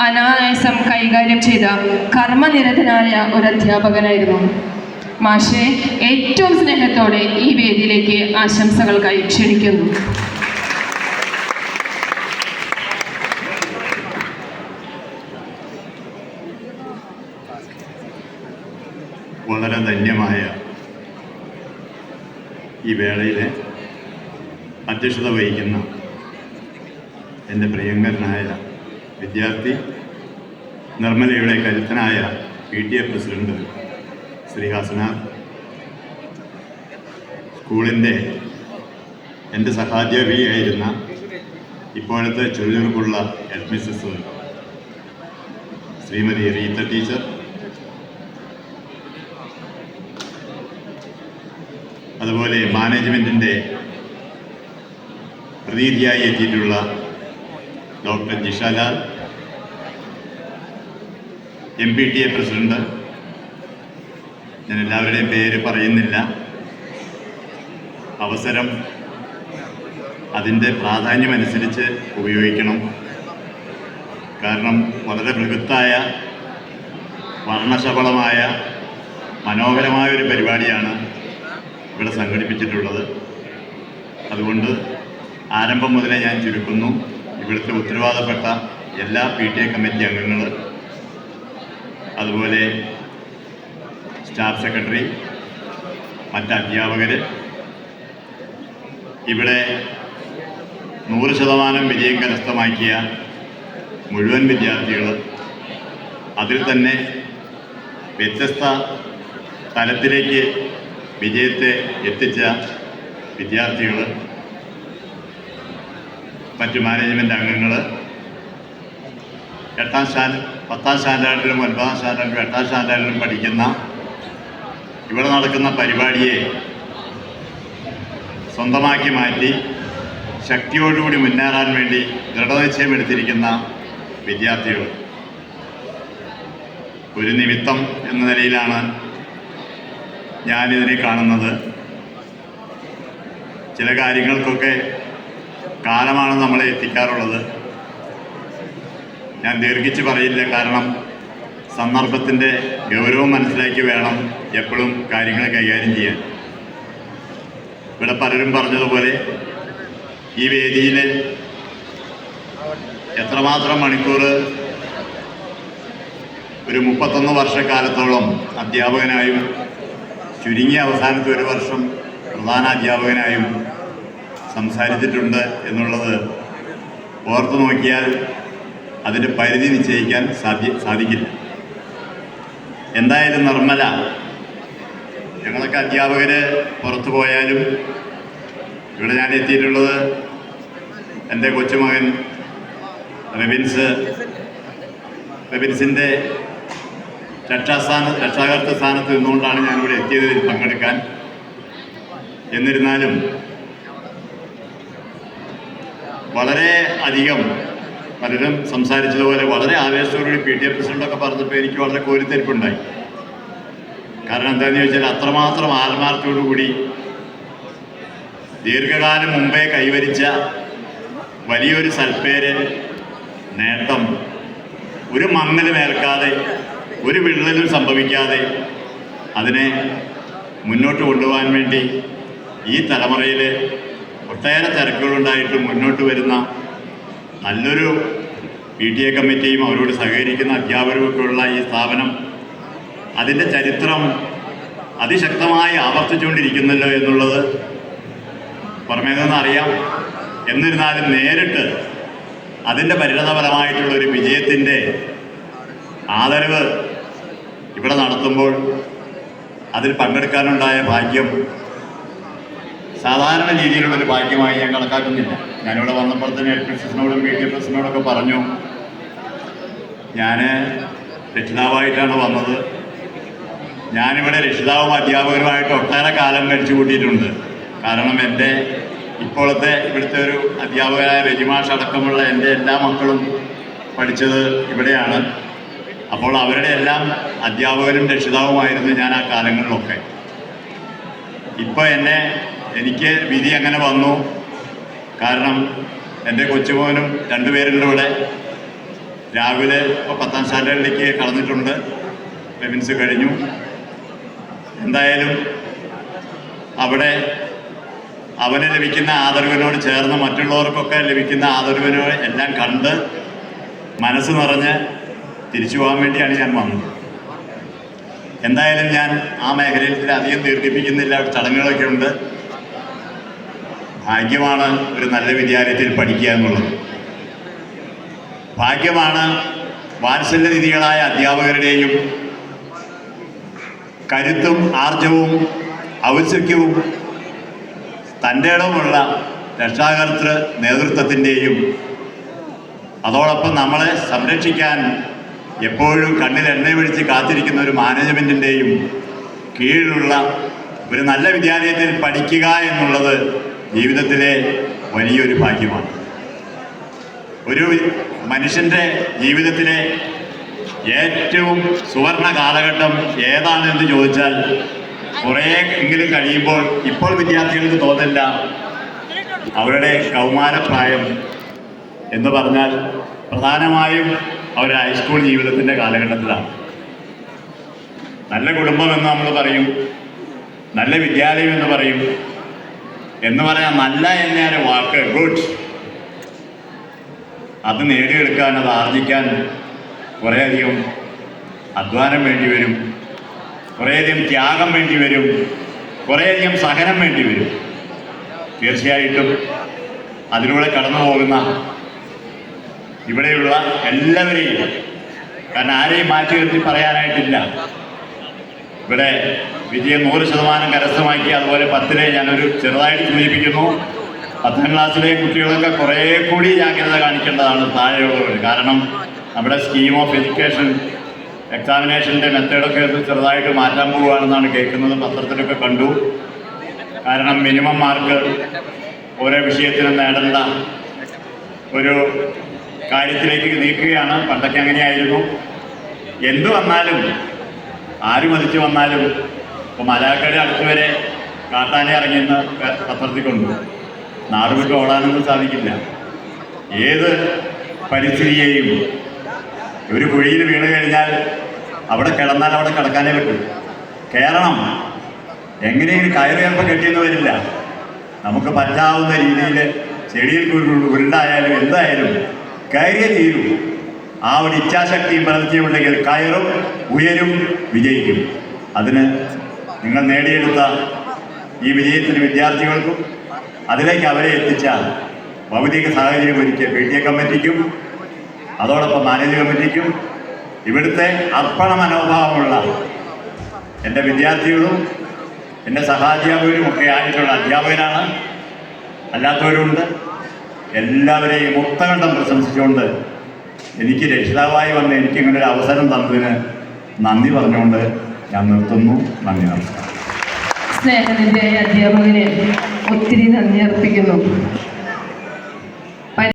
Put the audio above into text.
അനായാസം കൈകാര്യം ചെയ്ത കർമ്മനിരതനായ ഒരു അധ്യാപകനായിരുന്നു. മാഷെ ഏറ്റവും സ്നേഹത്തോടെ ഈ വേദിയിലേക്ക് ആശംസകൾക്കായി ക്ഷണിക്കുന്നു. വളരെ ധന്യമായ ഈ വേളയിൽ അധ്യക്ഷത വഹിക്കുന്ന എൻ്റെ പ്രിയങ്കരനായ വിദ്യാർത്ഥി, നിർമ്മലയുടെ കരുത്തനായ PTA പ്രസിഡന്റ് ശ്രീ ഹസനാഥ്, സ്കൂളിൻ്റെ എൻ്റെ സഹാധ്യാപികയായിരുന്ന ഇപ്പോഴത്തെ ചുരുക്കുള്ള head Mrs Srimathi Reetha teacher, അതുപോലെ മാനേജ്മെൻറ്റിൻ്റെ പ്രതിനിധിയായി എത്തിയിട്ടുള്ള ഡോക്ടർ ജിഷാലാൽ, MPTA പ്രസിഡന്റ്, ഞാൻ എല്ലാവരുടെയും പേര് പറയുന്നില്ല. അവസരം അതിൻ്റെ പ്രാധാന്യമനുസരിച്ച് ഉപയോഗിക്കണം. കാരണം വളരെ ബൃഹത്തായ, വർണ്ണശബളമായ, മനോഹരമായ ഒരു പരിപാടിയാണ് ഇവിടെ സംഘടിപ്പിച്ചിട്ടുള്ളത്. അതുകൊണ്ട് ആരംഭം മുതലേ ഞാൻ ചുരുക്കുന്നു. ഇവിടുത്തെ ഉത്തരവാദപ്പെട്ട എല്ലാ PTA കമ്മിറ്റി അംഗങ്ങൾ, അതുപോലെ സ്റ്റാഫ് സെക്രട്ടറി, മറ്റ് അധ്യാപകർ, ഇവിടെ 100% വിജയം കരസ്ഥമാക്കിയ മുഴുവൻ വിദ്യാർത്ഥികൾ, അതിൽ തന്നെ വ്യത്യസ്ത തലത്തിലേക്ക് വിജയത്തെ എത്തിച്ച വിദ്യാർത്ഥികൾ, മറ്റ് മാനേജ്മെൻറ്റ് അംഗങ്ങൾ, 10ാം സ്റ്റാൻഡേർഡിലും 9ാം സ്റ്റാൻഡേർഡിലും 8ാം സ്റ്റാൻഡേർഡിലും പഠിക്കുന്ന, ഇവിടെ നടക്കുന്ന പരിപാടിയെ സ്വന്തമാക്കി മാറ്റി ശക്തിയോടുകൂടി മുന്നേറാൻ വേണ്ടി ദൃഢനിശ്ചയമെടുത്തിരിക്കുന്ന വിദ്യാർത്ഥികൾ, ഒരു നിമിത്തം എന്ന നിലയിലാണ് ഞാനിതിനെ കാണുന്നത്. ചില കാര്യങ്ങൾക്കൊക്കെ കാലമാണ് നമ്മളെ എത്തിക്കാറുള്ളത്. ഞാൻ ദീർഘിച്ച് പറയില്ല, കാരണം സന്ദർഭത്തിൻ്റെ ഗൗരവം മനസ്സിലാക്കി വേണം എപ്പോഴും കാര്യങ്ങൾ കൈകാര്യം ചെയ്യാൻ. ഇവിടെ പലരും പറഞ്ഞതുപോലെ ഈ വേദിയിൽ എത്രമാത്രം മണിക്കൂർ ഒരു 31 വർഷക്കാലത്തോളം അധ്യാപകനായും ചുരുങ്ങിയ അവസാനത്തെ 1 വർഷം പ്രധാന അധ്യാപകനായും സംസാരിച്ചിട്ടുണ്ട് എന്നുള്ളത് ഓർത്തു നോക്കിയാൽ അതിൻ്റെ പരിധി നിശ്ചയിക്കാൻ സാധിക്കില്ല. എന്തായാലും നിർമ്മല, ഞങ്ങളൊക്കെ അധ്യാപകർ പുറത്തു പോയാലും ഇവിടെ ഞാൻ എത്തിയിട്ടുള്ളത് എൻ്റെ കൊച്ചുമകൻ റെബിൻസിൻ്റെ രക്ഷാകർത്തൃ സ്ഥാനത്ത് നിന്നുകൊണ്ടാണ് ഞാനിവിടെ എത്തിയതിൽ പങ്കെടുക്കാൻ. എന്നിരുന്നാലും വളരെ അധികം പലരും സംസാരിച്ചതുപോലെ വളരെ ആവേശത്തോടുകൂടി PTA പ്രസിഡൻ്റൊക്കെ പറഞ്ഞപ്പോൾ എനിക്ക് വളരെ കോരിത്തെരിപ്പുണ്ടായി. കാരണം എന്താണെന്ന് ചോദിച്ചാൽ അത്രമാത്രം ആത്മാർത്ഥത്തോടുകൂടി ദീർഘകാലം മുമ്പേ കൈവരിച്ച വലിയൊരു സൽപ്പേര്, നേട്ടം ഒരു മങ്ങലും ഏൽക്കാതെ, ഒരു വിള്ളലും സംഭവിക്കാതെ അതിനെ മുന്നോട്ട് കൊണ്ടുപോകാൻ വേണ്ടി ഈ തലമുറയിൽ ഒട്ടേറെ തിരക്കുകളുണ്ടായിട്ട് മുന്നോട്ട് വരുന്ന നല്ലൊരു PTA കമ്മിറ്റിയും അവരോട് സഹകരിക്കുന്ന അധ്യാപകരുമൊക്കെയുള്ള ഈ സ്ഥാപനം അതിൻ്റെ ചരിത്രം അതിശക്തമായി ആവർത്തിച്ചുകൊണ്ടിരിക്കുന്നല്ലോ എന്നുള്ളത് പുറമേ നിന്ന് അറിയാം. എന്നിരുന്നാലും നേരിട്ട് അതിൻ്റെ പരിണതഫലമായിട്ടുള്ളൊരു വിജയത്തിൻ്റെ ആദരവ് ഇവിടെ നടത്തുമ്പോൾ അതിൽ പങ്കെടുക്കാനുണ്ടായ ഭാഗ്യം സാധാരണ രീതിയിലുള്ളൊരു ഭാഗ്യമായി ഞാൻ കണക്കാക്കുന്നില്ല. ഞാനിവിടെ വന്നപ്പോൾ തന്നെ ഹെഡ് മിസ്സസിനോടും PTA പ്രസിഡന്റിനോടൊക്കെ പറഞ്ഞു, ഞാൻ രക്ഷിതാവായിട്ടാണ് വന്നത്. ഞാനിവിടെ രക്ഷിതാവും അധ്യാപകരുമായിട്ട് ഒട്ടേറെ കാലം കഴിച്ചു കൂട്ടിയിട്ടുണ്ട്. കാരണം എൻ്റെ ഇപ്പോഴത്തെ ഇവിടുത്തെ ഒരു അധ്യാപകരായ രജിമാഷ് അടക്കമുള്ള എൻ്റെ എല്ലാ മക്കളും പഠിച്ചത് ഇവിടെയാണ്. അപ്പോൾ അവരുടെ എല്ലാം അധ്യാപകരും രക്ഷിതാവുമായിരുന്നു ഞാൻ ആ കാലങ്ങളിലൊക്കെ. ഇപ്പോൾ എനിക്ക് വിധി അങ്ങനെ വന്നു. കാരണം എൻ്റെ കൊച്ചുമോനും 2 പേരുണ്ട് ഇവിടെ. രാവിലെ ഇപ്പോൾ 10ാം സ്റ്റാൻഡേർഡിലേക്ക് കടന്നിട്ടുണ്ട്. ലെവൻസ് കഴിഞ്ഞു. എന്തായാലും അവിടെ അവന് ലഭിക്കുന്ന ആദരവിനോട് ചേർന്ന് മറ്റുള്ളവർക്കൊക്കെ ലഭിക്കുന്ന ആദരവിനോട് എല്ലാം കണ്ട് മനസ്സ് നിറഞ്ഞ് തിരിച്ചു പോകാൻ വേണ്ടിയാണ് ഞാൻ വന്നത്. എന്തായാലും ഞാൻ ആ മേഖലയിൽ അധികം ദീർഘിപ്പിക്കുന്നില്ല. ചടങ്ങുകളൊക്കെ ഉണ്ട്. ഭാഗ്യമാണ് ഒരു നല്ല വിദ്യാലയത്തിൽ പഠിക്കുക എന്നുള്ളത്. ഭാഗ്യമാണ് വാത്സല്യനിധികളായ അധ്യാപകരുടെയും കരുത്തും ആർജവും ഔത്സുക്യവും തൻ്റെ ഇടവുമുള്ള രക്ഷാകർതൃ നേതൃത്വത്തിൻ്റെയും അതോടൊപ്പം നമ്മളെ സംരക്ഷിക്കാൻ എപ്പോഴും കണ്ണിൽ എണ്ണയൊഴിച്ച് കാത്തിരിക്കുന്ന ഒരു മാനേജ്മെൻറ്റിൻ്റെയും കീഴിലുള്ള ഒരു നല്ല വിദ്യാലയത്തിൽ പഠിക്കുക എന്നുള്ളത് ജീവിതത്തിലെ വലിയൊരു ഭാഗ്യമാണ്. ഒരു മനുഷ്യൻ്റെ ജീവിതത്തിലെ ഏറ്റവും സുവർണ കാലഘട്ടം ഏതാണെന്ന് ചോദിച്ചാൽ കുറേ എങ്കിലും കഴിയുമ്പോൾ ഇപ്പോൾ വിദ്യാർത്ഥികൾക്ക് തോന്നില്ല അവരുടെ കൗമാരപ്രായം എന്ന് പറഞ്ഞാൽ പ്രധാനമായും അവരുടെ ഹൈസ്കൂൾ ജീവിതത്തിൻ്റെ കാലഘട്ടത്തിലാണ്. നല്ല കുടുംബം എന്ന് നമ്മൾ പറയും, നല്ല വിദ്യാലയം എന്ന് പറയും. എന്ന് പറയാൻ നല്ല എന്നൊരു വാക്ക് ഗുഡ്, അത് നേടിയെടുക്കാൻ, അത് ആർജിക്കാൻ കുറേയധികം അധ്വാനം വേണ്ടി വരും, കുറേയധികം ത്യാഗം വേണ്ടി വരും, കുറേയധികം സഹനം വേണ്ടി വരും. തീർച്ചയായിട്ടും അതിലൂടെ കടന്നു പോകുന്ന ഇവിടെയുള്ള എല്ലാവരെയും, കാരണം ആരെയും മാറ്റി നിർത്തി പറയാനായിട്ടില്ല. ഇവിടെ വിജയം 100% കരസ്ഥമാക്കി. അതുപോലെ 10ലെ ഞാനൊരു ചെറുതായിട്ട് സൂചിപ്പിക്കുന്നു, 10ാം ക്ലാസ്സിലെ കുട്ടികളൊക്കെ കുറേ കൂടി ജാഗ്രത കാണിക്കേണ്ടതാണ് താഴെയുള്ളവർ. കാരണം നമ്മുടെ സ്കീം ഓഫ് എഡ്യൂക്കേഷൻ എക്സാമിനേഷൻ്റെ മെത്തേഡൊക്കെ ചെറുതായിട്ട് മാറ്റാൻ പോവുകയാണെന്നാണ് കേൾക്കുന്നത്, പത്രത്തിലൊക്കെ കണ്ടു. കാരണം മിനിമം മാർക്ക് ഓരോ വിഷയത്തിനും നേടേണ്ട ഒരു കാര്യത്തിലേക്ക് നീക്കുകയാണ്. പണ്ടൊക്കെ അങ്ങനെയായിരുന്നു. എന്തു വന്നാലും ആര് മതിച്ചു വന്നാലും ഇപ്പോൾ മലയാളക്കര അടുത്ത് വരെ കാട്ടാനെ ഇറങ്ങിയെന്ന് പത്രത്തിൽ കൊണ്ടു. നാട് വിട്ട് ഓടാനൊന്നും സാധിക്കില്ല. ഏത് പരിസ്ഥിതിയെയും ഒരു കുഴിയിൽ വീണ് കഴിഞ്ഞാൽ അവിടെ കിടന്നാൽ അവിടെ കിടക്കാനേ പറ്റൂ. കയറണം. എങ്ങനെയും കയറ് ചിലപ്പോൾ കെട്ടിയെന്ന് വരില്ല. നമുക്ക് പറ്റാവുന്ന രീതിയിൽ ചെടിയിൽ ഉരുണ്ടായാലും എന്തായാലും കയറിയേ തീരൂ. ആ ഒരു ഇച്ഛാശക്തിയും പ്രവൃത്തിയുണ്ടെങ്കിൽ കയറും, ഉയരും, വിജയിക്കും. അതിന് നിങ്ങൾ നേടിയെടുത്ത ഈ വിജയത്തിന് വിദ്യാർത്ഥികൾക്കും അതിലേക്ക് അവരെ എത്തിച്ച ഭൗതിക സാഹചര്യം ഒരുക്കിയ PTA കമ്മിറ്റിക്കും അതോടൊപ്പം മാനേജ് കമ്മിറ്റിക്കും ഇവിടുത്തെ അർപ്പണ മനോഭാവമുള്ള എൻ്റെ വിദ്യാർത്ഥികളും എൻ്റെ സഹാധ്യാപകരും ഒക്കെ ആയിട്ടുള്ള അധ്യാപകരാണ്, അല്ലാത്തവരുണ്ട്. എല്ലാവരെയും മുക്തകണ്ഠം പ്രശംസിച്ചുകൊണ്ട് എനിക്ക് രക്ഷിതാവായി വന്ന് എനിക്കിങ്ങനെ ഒരു അവസരം തന്നതിന് നന്ദി പറഞ്ഞുകൊണ്ട് ഞാൻ നിർത്തുന്നു. നന്ദി, നമസ്കാരം. സ്നേഹനിധിയായ അധ്യാപകന് ഒത്തിരി നന്ദി അർപ്പിക്കുന്നു.